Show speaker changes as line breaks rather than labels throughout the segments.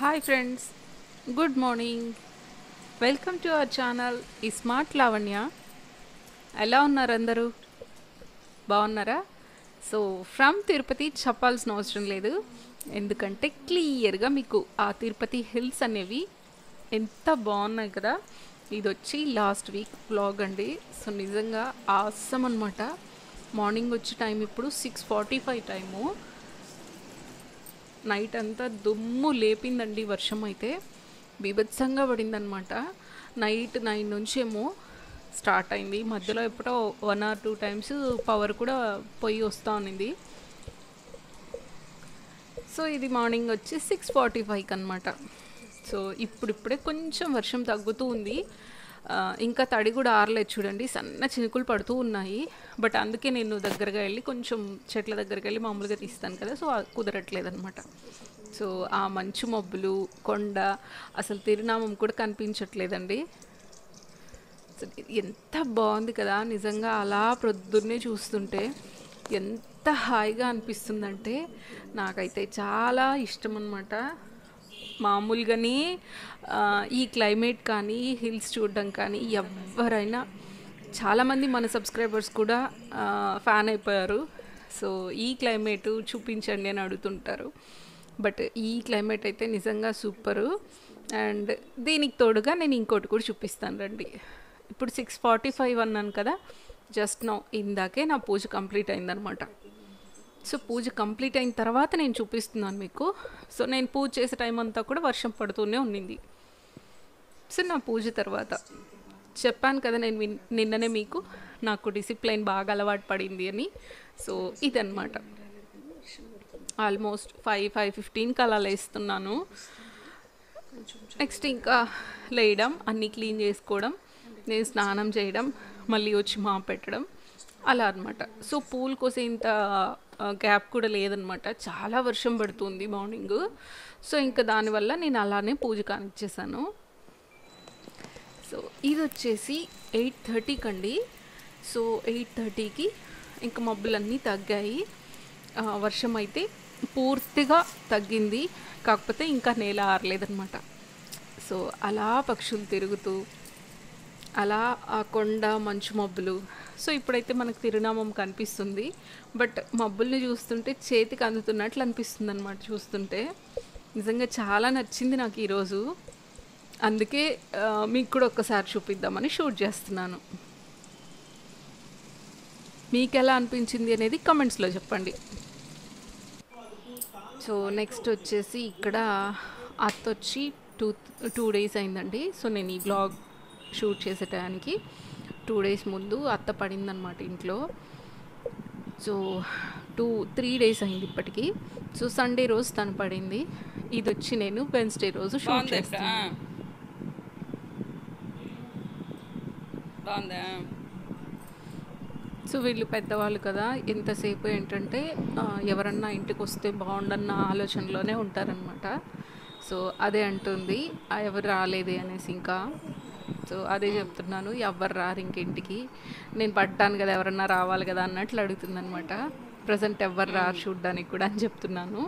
Hi friends, good morning. Welcome to our channel ఈ smart Lavanya. ఎలా ఉన్నారు అందరూ? బాగున్నారా? సో ఫ్రమ్ తిరుపతి చెప్పాల్సిన అవసరం లేదు, ఎందుకంటే క్లియర్గా మీకు ఆ తిరుపతి హిల్స్ అనేవి ఎంత బాగున్నాయి కదా. ఇది వచ్చి లాస్ట్ వీక్ వ్లాగ్ అండి. సో నిజంగా ఆసమ్ అనమాట. మార్నింగ్ వచ్చి టైం ఇప్పుడు 6:45 టైము. నైట్ అంతా దుమ్ము లేపిందండి, వర్షం అయితే బీభత్సంగా పడిందనమాట. నైట్ 9 నుంచి ఏమో స్టార్ట్ అయింది. మధ్యలో ఎప్పుడో 1 or 2 టైమ్స్ పవర్ కూడా పోయి వస్తూ ఉన్నింది. సో ఇది మార్నింగ్ వచ్చి 6:45 అనమాట. సో ఇప్పుడిప్పుడే కొంచెం వర్షం తగ్గుతూ ఉంది. ఇంకా తడి కూడా ఆరలేదు చూడండి, సన్న చినుకులు పడుతూ ఉన్నాయి. బట్ అందుకే నేను దగ్గరగా వెళ్ళి కొంచెం చెట్ల దగ్గరికి వెళ్ళి మామూలుగా తీస్తాను కదా, సో కుదరట్లేదు అనమాట. సో ఆ మంచు మబ్బులు, కొండ, అసలు తిరునామం కూడా కనిపించట్లేదండి. ఎంత బాగుంది కదా నిజంగా. అలా ప్రొద్దున్నే చూస్తుంటే ఎంత హాయిగా అనిపిస్తుందంటే నాకైతే చాలా ఇష్టం అనమాట. మామూలుగానే ఈ క్లైమేట్ కానీ హిల్స్ చూడడం కానీ ఎవరైనా, చాలామంది మన సబ్స్క్రైబర్స్ కూడా ఫ్యాన్ అయిపోయారు. సో ఈ క్లైమేట్ చూపించండి అని అడుగుతుంటారు. బట్ ఈ క్లైమేట్ అయితే నిజంగా సూపరు. అండ్ దీనికి తోడుగా నేను ఇంకోటి కూడా చూపిస్తాను రండి. ఇప్పుడు 6:45 అన్నాను కదా, జస్ట్ నో ఇందాకే నా పూజ కంప్లీట్ అయిందనమాట. సో పూజ కంప్లీట్ అయిన తర్వాత నేను చూపిస్తున్నాను మీకు. సో నేను పూజ చేసే టైం అంతా కూడా వర్షం పడుతూనే ఉన్నింది. సో నా పూజ తర్వాత చెప్పాను కదా నేను నిన్ననే మీకు, నాకు డిసిప్లైన్ బాగా అలవాటు పడింది అని. సో ఇదన్నమాట. ఆల్మోస్ట్ 5:15కి అలా లేస్తున్నాను. నెక్స్ట్ ఇంకా లేయడం, అన్నీ క్లీన్ చేసుకోవడం, నేను స్నానం చేయడం, మళ్ళీ వచ్చి మాప్ పెట్టడం, అలా అనమాట. సో పూల్ కోసం ఇంత గ్యాప్ కూడా లేదనమాట. చాలా వర్షం పడుతుంది మార్నింగ్. సో ఇంకా దానివల్ల నేను అలానే పూజ కానిచ్చేసాను. సో ఇది వచ్చేసి 8:30కి అండి. సో 8:30కి ఇంకా మబ్బులన్నీ తగ్గాయి. వర్షం అయితే పూర్తిగా తగ్గింది, కాకపోతే ఇంకా నేల ఆరలేదనమాట. సో అలా పక్షులు తిరుగుతూ, అలా ఆ కొండ మంచు మబ్బులు. సో ఇప్పుడైతే మనకు తిరునామం కనిపిస్తుంది, బట్ మబ్బుల్ని చూస్తుంటే చేతికి అందుతున్నట్లు అనిపిస్తుంది అనమాట. చూస్తుంటే నిజంగా చాలా నచ్చింది నాకు ఈరోజు. అందుకే మీకు కూడా ఒక్కసారి చూపిద్దామని షూట్ చేస్తున్నాను. మీకు ఎలా అనిపించింది అనేది కమెంట్స్లో చెప్పండి. సో నెక్స్ట్ వచ్చేసి ఇక్కడ అత్త వచ్చి టూ డేస్ అయిందండి. సో నేను ఈ బ్లాగ్ షూట్ చేసే టైంకి 2 days ముందు అత్త పడిందనమాట ఇంట్లో. సో 3 days అయింది ఇప్పటికి. సో సండే రోజు తను పడింది. ఇది వచ్చి నేను వెన్స్డే రోజు షూట్ చేస్తాను. సో వీళ్ళు పెద్దవాళ్ళు కదా, ఎంతసేపు ఏంటంటే ఎవరన్నా ఇంటికి వస్తే బాగుండన్న ఆలోచనలోనే ఉంటారనమాట. సో అదే అంటుంది, ఎవరు రాలేదే అనేసి. ఇంకా సో అదే చెప్తున్నాను, ఎవరు రారు ఇంకింటికి, నేను పడ్డాను కదా, ఎవరన్నా రావాలి కదా అన్నట్లు అడుగుతుంది అనమాట. ప్రజెంట్ ఎవరు రారు చూడ్డానికి కూడా అని చెప్తున్నాను.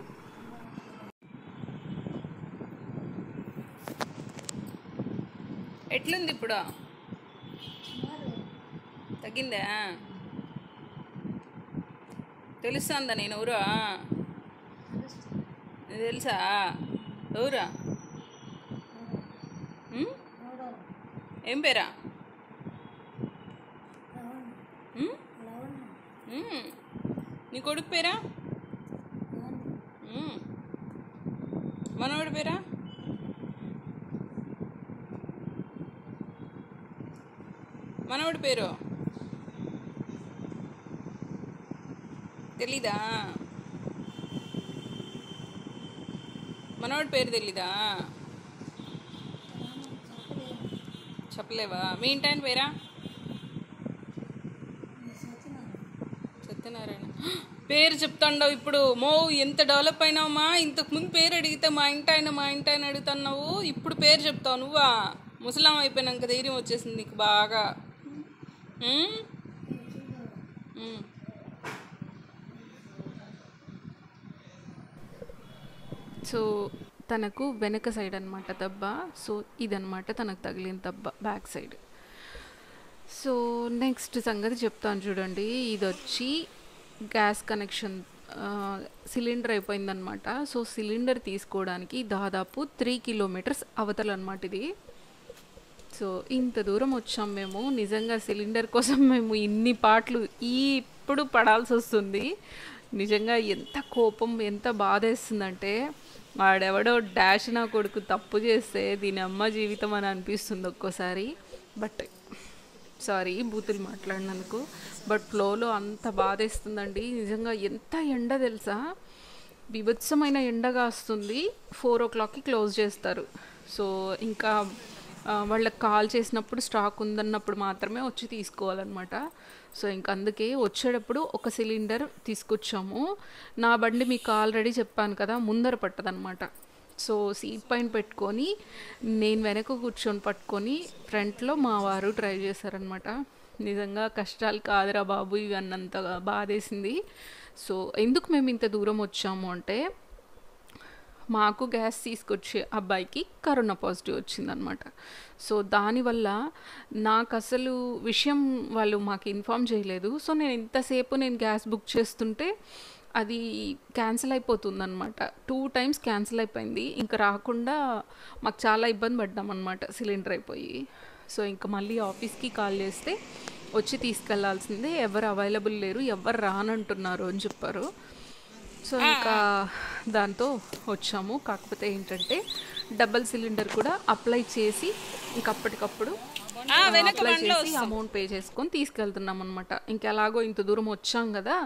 ఎట్లుంది ఇప్పుడు? తగ్గిందా? తెలుస్తుందా నేను ఎవరా? తెలుసా ఎవరా? ఏం పేరా? నీ కొడుకు పేరా? మనవాడి పేరా? మనవాడి పేరు తెలీదా? మనవాడి పేరు తెలీదా? చెప్పలేవా? మీ ఇంటి ఆయన పేరా? సత్యనారాయణ. పేరు చెప్తాండవు ఇప్పుడు. ఎంత డెవలప్ అయినావమ్మా. ఇంతకుముందు పేరు అడిగితే మా ఇంటి ఆయన అడుగుతున్నావు, ఇప్పుడు పేరు చెప్తావు నువ్వా? ముసలాం అయిపోయినాక ధైర్యం వచ్చేసింది నీకు బాగా. సో తనకు వెనక సైడ్ అనమాట దెబ్బ. సో ఇదనమాట తనకు తగిలిన దెబ్బ బ్యాక్ సైడ్. సో నెక్స్ట్ సంగతి చెప్తాను చూడండి. ఇది వచ్చి గ్యాస్ కనెక్షన్ సిలిండర్ అయిపోయిందనమాట. సో సిలిండర్ తీసుకోవడానికి దాదాపు 3 కిలోమీటర్స్ అవతలనమాట ఇది. సో ఇంత దూరం వచ్చాం మేము. నిజంగా సిలిండర్ కోసం మేము ఇన్ని పాటలు ఇప్పుడు పడాల్సి వస్తుంది. నిజంగా ఎంత కోపం, ఎంత బాధ వేస్తుందంటే, వాడెవడో డాష్ నా కొడుకు తప్పు చేస్తే దీని అమ్మ జీవితం అని అనిపిస్తుంది ఒక్కోసారి. బట్ సారీ బూతులు మాట్లాడినందుకు, బట్ ఫ్లోలో అంత బాధేస్తుందండి. నిజంగా ఎంత ఎండ తెలుసా, బీభత్సమైన ఎండ కాస్తుంది. 4 o'clockకి క్లోజ్ చేస్తారు. సో ఇంకా వాళ్ళకి కాల్ చేసినప్పుడు స్టాక్ ఉందన్నప్పుడు మాత్రమే వచ్చి తీసుకోవాలన్నమాట. సో ఇంక అందుకే వచ్చేటప్పుడు ఒక సిలిండర్ తీసుకొచ్చాము. నా బండి మీకు ఆల్రెడీ చెప్పాను కదా, ముందర పట్టదనమాట. సో సీట్ పైన పెట్టుకొని నేను వెనక కూర్చొని పట్టుకొని ఫ్రంట్లో మా వారు డ్రైవ్ చేశారనమాట. నిజంగా కష్టాలు కాదురా బాబు ఇవి అన్నంతగా బాధేసింది. సో ఎందుకు మేము ఇంత దూరం వచ్చాము అంటే, మాకు గ్యాస్ తీసుకొచ్చే అబ్బాయికి కరోనా పాజిటివ్ వచ్చిందనమాట. సో దానివల్ల నాకు అసలు విషయం వాళ్ళు మాకు ఇన్ఫామ్ చేయలేదు. సో నేను ఇంతసేపు గ్యాస్ బుక్ చేస్తుంటే అది క్యాన్సిల్ అయిపోతుందన్నమాట. 2 times క్యాన్సిల్ అయిపోయింది. ఇంకా రాకుండా మాకు చాలా ఇబ్బంది పడ్డామన్నమాట సిలిండర్ అయిపోయి. సో ఇంకా మళ్ళీ ఆఫీస్కి కాల్ చేస్తే వచ్చి తీసుకెళ్లాల్సిందే, ఎవరు అవైలబుల్ లేరు, ఎవరు రానంటున్నారు అని చెప్పారు. సో ఇంకా దాంతో వచ్చాము. కాకపోతే ఏంటంటే డబల్ సిలిండర్ కూడా అప్లై చేసి ఇంకప్పటికప్పుడు అప్లై చేసి అమౌంట్ పే చేసుకొని తీసుకెళ్తున్నాం అనమాట. ఇంకెలాగో ఇంత దూరం వచ్చాం కదా,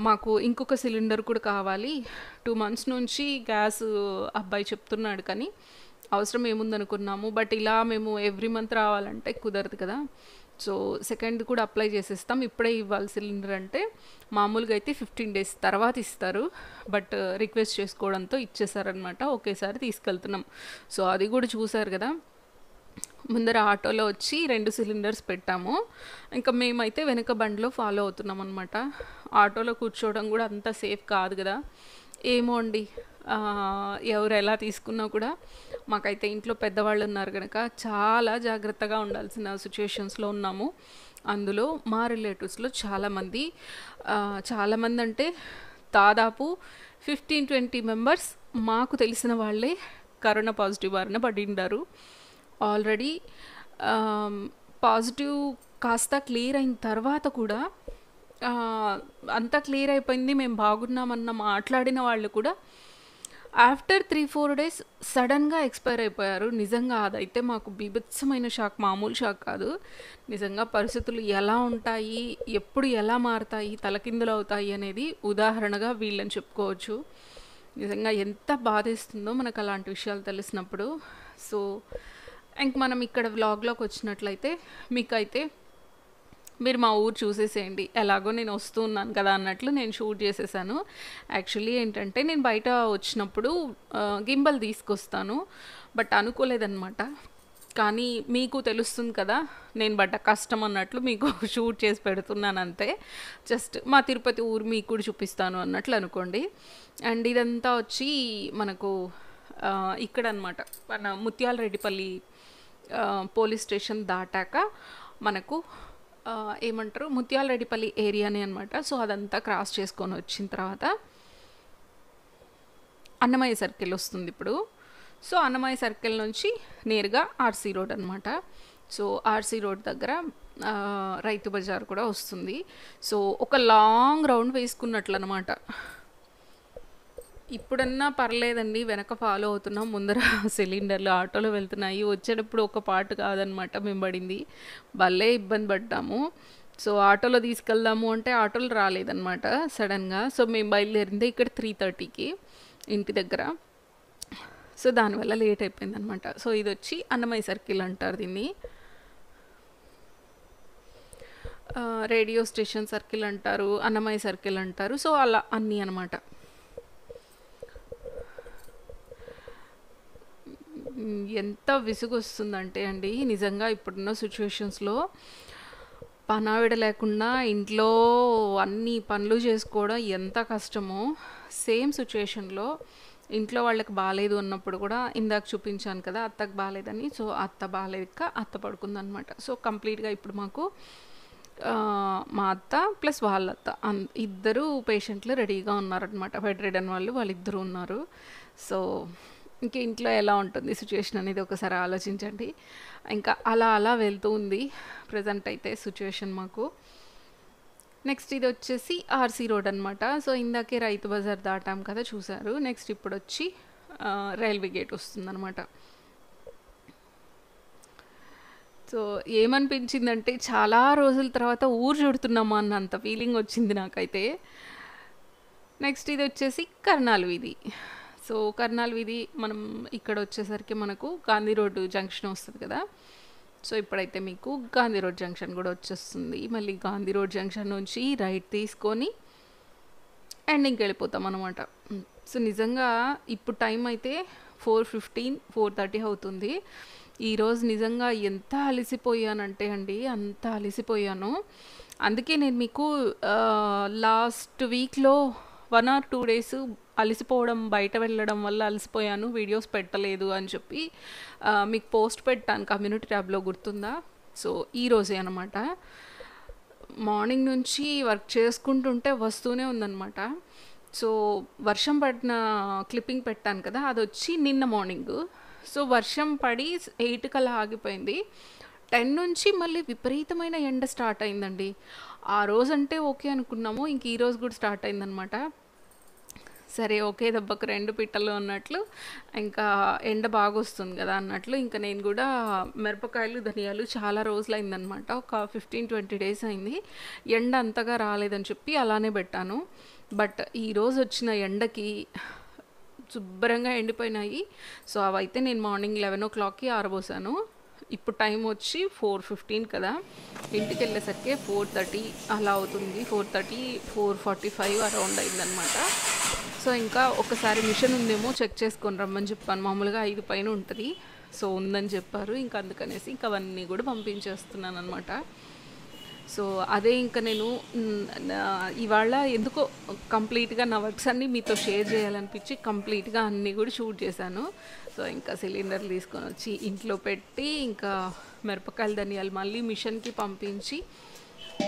మాకు ఇంకొక సిలిండర్ కూడా కావాలి. 2 months నుంచి గ్యాస్ అబ్బాయి చెప్తున్నాడు, కానీ అవసరం ఏముందనుకున్నాము. బట్ ఇలా మేము ఎవ్రీ మంత్ రావాలంటే కుదరదు కదా. సో సెకండ్ కూడా అప్లై చేసేస్తాం, ఇప్పుడే ఇవ్వాలి సిలిండర్ అంటే. మామూలుగా అయితే 15 days తర్వాత ఇస్తారు, బట్ రిక్వెస్ట్ చేసుకోవడంతో ఇచ్చేసారనమాట. ఒకేసారి తీసుకెళ్తున్నాం. సో అది కూడా చూసారు కదా, ముందర ఆటోలో వచ్చి 2 సిలిండర్స్ పెట్టాము. ఇంకా మేమైతే వెనక బండిలో ఫాలో అవుతున్నాం అనమాట. ఆటోలో కూర్చోవడం కూడా అంత సేఫ్ కాదు కదా. ఏమో అండి, ఎవరు ఎలా తీసుకున్నా కూడా మాకైతే ఇంట్లో పెద్దవాళ్ళు ఉన్నారు కనుక చాలా జాగ్రత్తగా ఉండాల్సిన సిచ్యువేషన్స్లో ఉన్నాము. అందులో మా రిలేటివ్స్లో చాలామంది అంటే దాదాపు 15-20 members మాకు తెలిసిన వాళ్ళే కరోనా పాజిటివ్ బారిన పడిండారు. ఆల్రెడీ పాజిటివ్ కాస్త క్లియర్ అయిన తర్వాత కూడా అంతా క్లియర్ అయిపోయింది, మేము బాగున్నామన్న మాట్లాడిన వాళ్ళు కూడా ఆఫ్టర్ 3-4 days సడన్గా ఎక్స్పైర్ అయిపోయారు. నిజంగా అదైతే మాకు బీభత్సమైన షాక్, మామూలు షాక్ కాదు. నిజంగా పరిస్థితులు ఎలా ఉంటాయి, ఎప్పుడు ఎలా మారుతాయి, తలకిందులు అవుతాయి అనేది ఉదాహరణగా వీళ్ళని చెప్పుకోవచ్చు. నిజంగా ఎంత బాధేస్తుందో మనకు అలాంటి విషయాలు తెలిసినప్పుడు. సో ఇంక మనం ఇక్కడ వ్లాగ్లోకి వచ్చినట్లయితే, మీకైతే మీరు మా ఊరు చూసేసేయండి. ఎలాగో నేను వస్తూ ఉన్నాను కదా అన్నట్లు నేను షూట్ చేసేసాను. యాక్చువల్లీ ఏంటంటే నేను బయట వచ్చినప్పుడు గింబల్ తీసుకొస్తాను, బట్ అనుకోలేదన్నమాట. కానీ మీకు తెలుస్తుంది కదా నేను పడ్డ కష్టం అన్నట్లు మీకు షూట్ చేసి పెడుతున్నాను అంతే. జస్ట్ మా తిరుపతి ఊరు మీకు కూడా చూపిస్తాను అన్నట్లు అనుకోండి. అండ్ ఇదంతా వచ్చి మనకు ఇక్కడ అనమాట, మన ముత్యాలరెడ్డిపల్లి పోలీస్ స్టేషన్ దాటాక మనకు ఏమంటారు ముత్యాలరెడ్డిపల్లి ఏరియానే అనమాట. సో అదంతా క్రాస్ చేసుకొని వచ్చిన తర్వాత అన్నమయ్య సర్కిల్ వస్తుంది ఇప్పుడు. సో అన్నమయ్య సర్కిల్ నుంచి నేరుగా ఆర్సీ రోడ్ అనమాట. సో ఆర్సీ రోడ్ దగ్గర రైతు బజార్ కూడా వస్తుంది. సో ఒక లాంగ్ రౌండ్ వేసుకున్నట్లు అనమాట. ఇప్పుడన్నా పర్లేదండి, వెనక ఫాలో అవుతున్నాం, ముందర సిలిండర్లు ఆటోలో వెళ్తున్నాయి. వచ్చేటప్పుడు ఒక పార్ట్ కాదనమాట మేము పడింది, భలే ఇబ్బంది పడ్డాము. సో ఆటోలో తీసుకెళ్దాము అంటే ఆటోలు రాలేదన్నమాట సడన్గా. సో మేము బయలుదేరింది ఇక్కడ 3:30కి ఇంటి దగ్గర. సో దానివల్ల లేట్ అయిపోయిందనమాట. సో ఇది వచ్చి అన్నమయ్య సర్కిల్ అంటారు దీన్ని, రేడియో స్టేషన్ సర్కిల్ అంటారు, అన్నమయ్య సర్కిల్ అంటారు. సో అలా అన్నీ అనమాట. ఎంత విసుగు వస్తుందంటే అండి, నిజంగా ఇప్పుడున్న సిచ్యువేషన్స్లో పనావిడ లేకుండా ఇంట్లో అన్ని పనులు చేసుకోవడం ఎంత కష్టమో, సేమ్ సిచ్యువేషన్లో ఇంట్లో వాళ్ళకి బాలేదు అన్నప్పుడు కూడా ఇందాక చూపించాను కదా అత్తకి బాలేదని. సో, అత్త బాలేక అత్త పడుకుందనమాట. సో, కంప్లీట్‌గా ఇప్పుడు మాకు మా అత్త ప్లస్ వాళ్ళ అత్త ఇద్దరు పేషెంట్లు రెడీగా ఉన్నారనమాట. బెడ్ రిడన్ వాళ్ళిద్దరూ ఉన్నారు. సో, ఇంక ఇంట్లో ఎలా ఉంటుంది సిట్యుయేషన్ అనేది ఒకసారి ఆలోచించండి. ఇంకా అలా వెళ్తూ ఉంది ప్రెజెంట్ అయితే సిట్యుయేషన్ మాకు. నెక్స్ట్ ఇది వచ్చేసి ఆర్సీ రోడ్ అనమాట. సో, ఇందాకే రైతు బజార్ దాటాం కదా చూసారు. నెక్స్ట్ ఇప్పుడు వచ్చి రైల్వే గేట్ వస్తుందనమాట. సో, ఏమనిపించిందంటే చాలా రోజుల తర్వాత ఊరు చూడుతున్నామా అన్నంత ఫీలింగ్ వచ్చింది నాకైతే. నెక్స్ట్ ఇది వచ్చేసి కర్నాల్ వీధి. సో, కర్నాల్ వీధి మనం ఇక్కడ వచ్చేసరికి మనకు గాంధీ రోడ్డు జంక్షన్ వస్తుంది కదా. సో, ఇప్పుడైతే మీకు గాంధీ రోడ్ జంక్షన్ కూడా వచ్చేస్తుంది. మళ్ళీ గాంధీ రోడ్ జంక్షన్ నుంచి రైట్ తీసుకొని ఎండింగ్కి వెళ్ళిపోతాం అనమాట. సో, నిజంగా ఇప్పుడు టైం అయితే 4:15, 4:30 అవుతుంది. ఈరోజు నిజంగా ఎంత అలసిపోయానంటే అండి, అంత అలసిపోయాను. అందుకే నేను మీకు లాస్ట్ వీక్లో 1 or 2 days అలసిపోవడం, బయట వెళ్ళడం వల్ల అలసిపోయాను, వీడియోస్ పెట్టలేదు అని చెప్పి మీకు పోస్ట్ పెట్టాను కమ్యూనిటీ ట్యాబ్లో, గుర్తుందా? సో, ఈరోజే అనమాట. మార్నింగ్ నుంచి వర్క్ చేసుకుంటుంటే వస్తూనే ఉందన్నమాట. సో, వర్షం పడిన క్లిప్పింగ్ పెట్టాను కదా, అది వచ్చి నిన్న మార్నింగ్. సో, వర్షం పడి 8 కల్లా ఆగిపోయింది. 10 నుంచి మళ్ళీ విపరీతమైన ఎండ స్టార్ట్ అయిందండి. ఆ రోజంటే ఓకే అనుకున్నాము, ఇంక ఈరోజు కూడా స్టార్ట్ అయిందనమాట. సరే, ఒకే దెబ్బకు 2 పిట్టలు అన్నట్లు, ఇంకా ఎండ బాగా వస్తుంది కదా అన్నట్లు, ఇంకా నేను కూడా మిరపకాయలు, ధనియాలు చాలా రోజులైందనమాట, ఒక 15-20 days అయింది. ఎండ అంతగా రాలేదని చెప్పి అలానే పెట్టాను. బట్ ఈరోజు వచ్చిన ఎండకి శుభ్రంగా ఎండిపోయినాయి. సో, అవైతే నేను మార్నింగ్ 11 o'clockకి ఆరబోసాను. ఇప్పుడు టైం వచ్చి 4:15 కదా, ఇంటికి వెళ్ళేసరికి 4:30 అలా అవుతుంది. 4:30, 4:45 అరౌండ్ అయిందనమాట. సో, ఇంకా ఒకసారి మిషన్ ఉందేమో చెక్ చేసుకొని రమ్మని చెప్పాను. మామూలుగా 5 పైన ఉంటుంది. సో, ఉందని చెప్పారు. ఇంకా అందుకనేసి ఇంకా అవన్నీ కూడా పంపించేస్తున్నాను అనమాట. సో, అదే ఇంకా నేను ఇవాళ ఎందుకో కంప్లీట్గా నా వర్క్స్ అన్నీ మీతో షేర్ చేయాలనిపించి కంప్లీట్గా అన్నీ కూడా షూట్ చేశాను. సో, ఇంకా సిలిండర్లు తీసుకొని వచ్చి ఇంట్లో పెట్టి, ఇంకా మిరపకాయలు, ధనియాలు మళ్ళీ మిషన్కి పంపించి,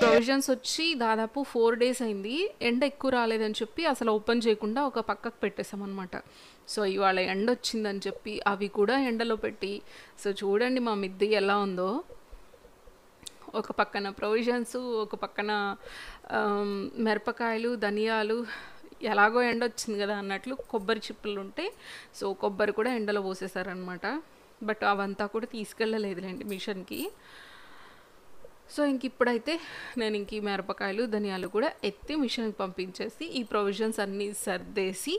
ప్రొవిజన్స్ వచ్చి దాదాపు 4 days అయింది. ఎండ ఎక్కువ రాలేదని చెప్పి అసలు ఓపెన్ చేయకుండా ఒక పక్కకు పెట్టేసామన్నమాట. సో, ఇవాళ ఎండ వచ్చిందని చెప్పి అవి కూడా ఎండలో పెట్టి, సో చూడండి మా మిద్ది ఎలా ఉందో. ఒక పక్కన ప్రొవిజన్స్, ఒక పక్కన మిరపకాయలు, ధనియాలు, ఎలాగో ఎండ వచ్చింది కదా అన్నట్లు కొబ్బరి చిప్పలు ఉంటే, సో కొబ్బరి కూడా ఎండలో పోసేసారనమాట. బట్ అవంతా కూడా తీసుకెళ్ళలేదులేండి మిషన్కి. సో, ఇంక ఇప్పుడైతే నేను ఇంక ఈ మిరపకాయలు, ధనియాలు కూడా ఎత్తి మిషన్కి పంపించేసి, ఈ ప్రొవిజన్స్ అన్నీ సర్దేసి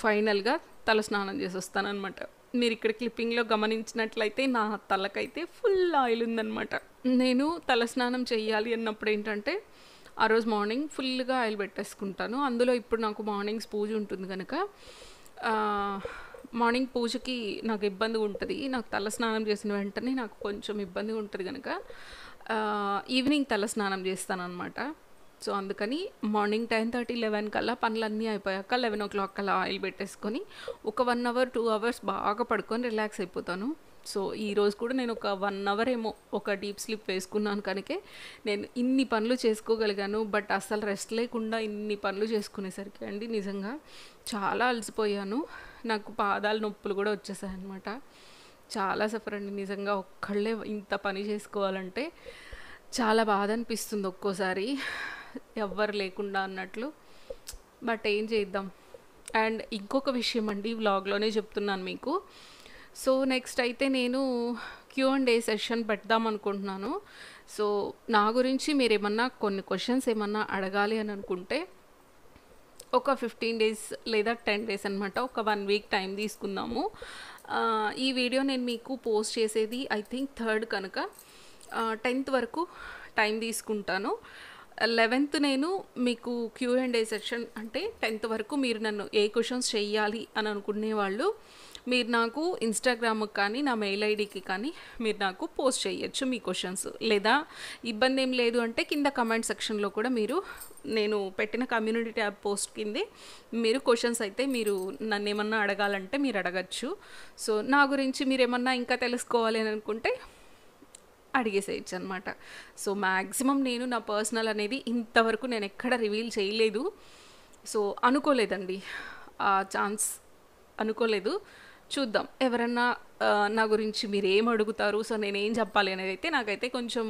ఫైనల్గా తల స్నానం చేసి వస్తానమాట. మీరు ఇక్కడ క్లిప్పింగ్లో గమనించినట్లయితే నా తలకైతే ఫుల్ ఆయిల్ ఉందన్నమాట. నేను తల స్నానం చేయాలి అన్నప్పుడు ఏంటంటే ఆ రోజు మార్నింగ్ ఫుల్గా ఆయిల్ పెట్టేసుకుంటాను. అందులో ఇప్పుడు నాకు మార్నింగ్స్ పూజ ఉంటుంది కనుక మార్నింగ్ పూజకి నాకు ఇబ్బందిగా ఉంటుంది. నాకు తల స్నానం చేసిన వెంటనే నాకు కొంచెం ఇబ్బందిగా ఉంటుంది కనుక ఈవినింగ్ తల స్నానం చేస్తానన్నమాట. సో, అందుకని మార్నింగ్ 10:30, 11 కల్లా పనులన్నీ అయిపోయాక 11 o'clock కల్లా ఆయిల్ పెట్టేసుకొని ఒక 1 hour, 2 hours బాగా పడుకొని రిలాక్స్ అయిపోతాను. సో, ఈరోజు కూడా నేను ఒక 1 hour ఏమో ఒక డీప్ స్లీప్ వేసుకున్నాను కనుకే నేను ఇన్ని పనులు చేసుకోగలిగాను. బట్ అసలు రెస్ట్ లేకుండా ఇన్ని పనులు చేసుకునేసరికి అండి నిజంగా చాలా అలసిపోయాను. నాకు పాదాల నొప్పులు కూడా వచ్చేసాయి అనమాట. చాలా సఫర్ అండి నిజంగా. ఒక్కళ్ళే ఇంత పని చేసుకోవాలంటే చాలా బాధ అనిపిస్తుంది ఒక్కోసారి, ఎవ్వరు లేకుండా అన్నట్లు. బట్ ఏం చేద్దాం. అండ్ ఇంకొక విషయం అండి, వ్లాగ్లోనే చెప్తున్నాను మీకు. సో, నెక్స్ట్ అయితే నేను Q&A సెషన్ పెడదాం అనుకుంటున్నాను. సో, నా గురించి మీరు ఏమన్నా కొన్ని క్వశ్చన్స్ ఏమన్నా అడగాలి అని అనుకుంటే ఒక 15 days లేదా 10 days అనమాట, ఒక 1 week టైం తీసుకుందాము. ఈ వీడియో నేను మీకు పోస్ట్ చేసేది ఐ థింక్ 3rd కనుక 10th వరకు టైం తీసుకుంటాను. 11th నేను మీకు Q&A సెషన్ అంటే 10th వరకు మీరు నన్ను ఏ క్వెషన్స్ చెయ్యాలి అని అనుకునేవాళ్ళు మీరు నాకు ఇన్‌స్టాగ్రామ్‌కి కానీ, నా మెయిల్ ఐడీకి కానీ మీరు నాకు పోస్ట్ చేయొచ్చు మీ క్వెషన్స్. లేదా ఇబ్బందేం లేదు అంటే కింద కామెంట్ సెక్షన్‌లో కూడా మీరు నేను పెట్టిన కమ్యూనిటీ ట్యాబ్ పోస్ట్ కిందే మీరు క్వెషన్స్ అయితే మీరు నన్నేమన్నా అడగాలంటే మీరు అడగచ్చు. సో, నా గురించి మీరేమన్నా ఇంకా తెలుసుకోవాలి అని అనుకుంటే అడిగేసేయచ్చు అనమాట. సో, మ్యాక్సిమం నేను నా పర్సనల్ అనేది ఇంతవరకు నేనెక్కడ రివీల్ చేయలేదు. సో, అనుకోలేదండి. ఆ ఛాన్స్ అనుకోలేదు. చూద్దాం. ఎవరన్నా నా గురించి మీరేం అడుగుతారు, సో నేనేం చెప్పాలి అనేదైతే నాకైతే కొంచెం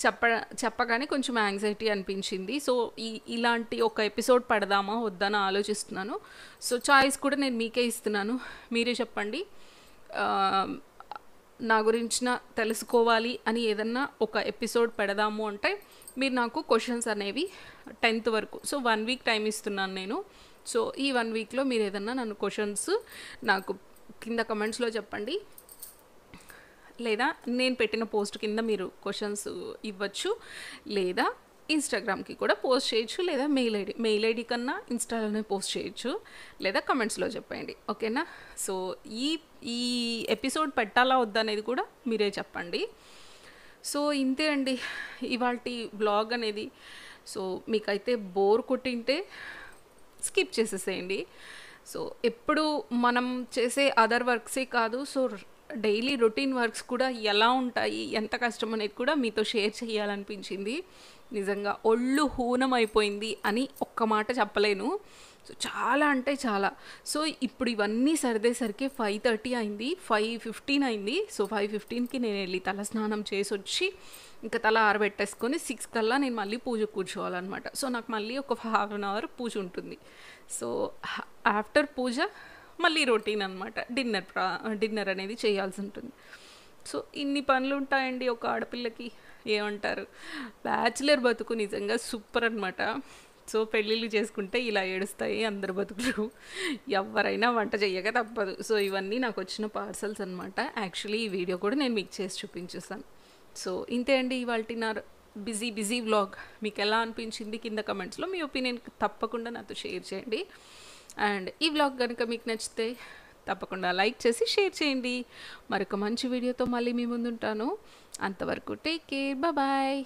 చెప్ప చెప్పగానే కొంచెం యాంగ్జైటీ అనిపించింది. సో, ఇలాంటి ఒక ఎపిసోడ్ పడదామా వద్దా అని ఆలోచిస్తున్నాను. సో, చాయిస్ కూడా నేను మీకే ఇస్తున్నాను. మీరే చెప్పండి. ఆహ్, నా గురించిన తెలుసుకోవాలి అని ఏదన్నా ఒక ఎపిసోడ్ పెడదాము అంటే మీరు నాకు క్వెషన్స్ అనేవి 10th వరకు సో 1 వీక్ టైం ఇస్తున్నాను నేను. సో, ఈ 1 వీక్‌లో మీరు ఏదన్నా నన్ను క్వెషన్స్ నాకు కింద కమెంట్స్‌లో చెప్పండి. లేదా నేను పెట్టిన పోస్ట్ కింద మీరు క్వెషన్స్ ఇవ్వచ్చు. లేదా ఇన్‌స్టాగ్రామ్‌కి కూడా పోస్ట్ చేయొచ్చు. లేదా మెయిల్ ఐడీ కన్నా ఇన్‌స్టాలోనే పోస్ట్ చేయొచ్చు. లేదా కమెంట్స్‌లో చెప్పండి. ఓకేనా? సో, ఈ ఈ ఎపిసోడ్ పెట్టాలా వద్దా అనేది కూడా మీరే చెప్పండి. సో, ఇంతే అండి ఇవాల్టి వ్లాగ్ అనేది. సో, మీకైతే బోర్ కొట్టింటే స్కిప్ చేసేసేయండి. సో, ఎప్పుడు మనం చేసే అదర్ వర్క్సే కాదు. సో, డైలీ రొటీన్ వర్క్స్ కూడా ఎలా ఉంటాయి, ఎంత కష్టం అనేది కూడా మీతో షేర్ చేయాలనిపించింది. నిజంగా ఒళ్ళు హూనమైపోయింది అని ఒక్క మాట చెప్పలేను. సో, చాలా అంటే చాలా. సో, ఇప్పుడు ఇవన్నీ సర్దేసరికి 5:30 అయింది. 5:15 అయింది. సో, 5:15కి నేను వెళ్ళి తలస్నానం చేసొచ్చి ఇంకా తల ఆరబెట్టేసుకొని 6 కల్లా నేను మళ్ళీ పూజకు కూర్చోవాలన్నమాట. సో, నాకు మళ్ళీ ఒక హాఫ్ అన్ అవర్ పూజ ఉంటుంది. సో, ఆఫ్టర్ పూజ మళ్ళీ రొటీన్ అనమాట. డిన్నర్ అనేది చేయాల్సి ఉంటుంది. సో, ఇన్ని పనులు ఉంటాయండి ఒక ఆడపిల్లకి. ఏమంటారు? బ్యాచిలర్ బతుకు నిజంగా సూపర్ అనమాట. సో, పెళ్ళిళ్ళు చేసుకుంటే ఇలా ఏడుస్తాయి అందరి బతుకులు. ఎవరైనా వంట చెయ్యక తప్పదు. సో, ఇవన్నీ నాకు వచ్చిన పార్సల్స్ అనమాట. యాక్చువల్లీ ఈ వీడియో కూడా నేను మీకు చేసి చూపించేస్తాను. సో, ఇంతే అండి ఇవాల్టి నా బిజీ వ్లాగ్. మీకు ఎలా అనిపించింది కింద కమెంట్స్లో మీ ఒపీనియన్ తప్పకుండా నాతో షేర్ చేయండి. అండ్ ఈ వ్లాగ్ కనుక మీకు నచ్చితే తప్పకుండా లైక్ చేసి షేర్ చేయండి. మరొక మంచి వీడియోతో మళ్ళీ మీ ముందుంటాను. అంతవరకు టేక్ కేర్. బాయ్.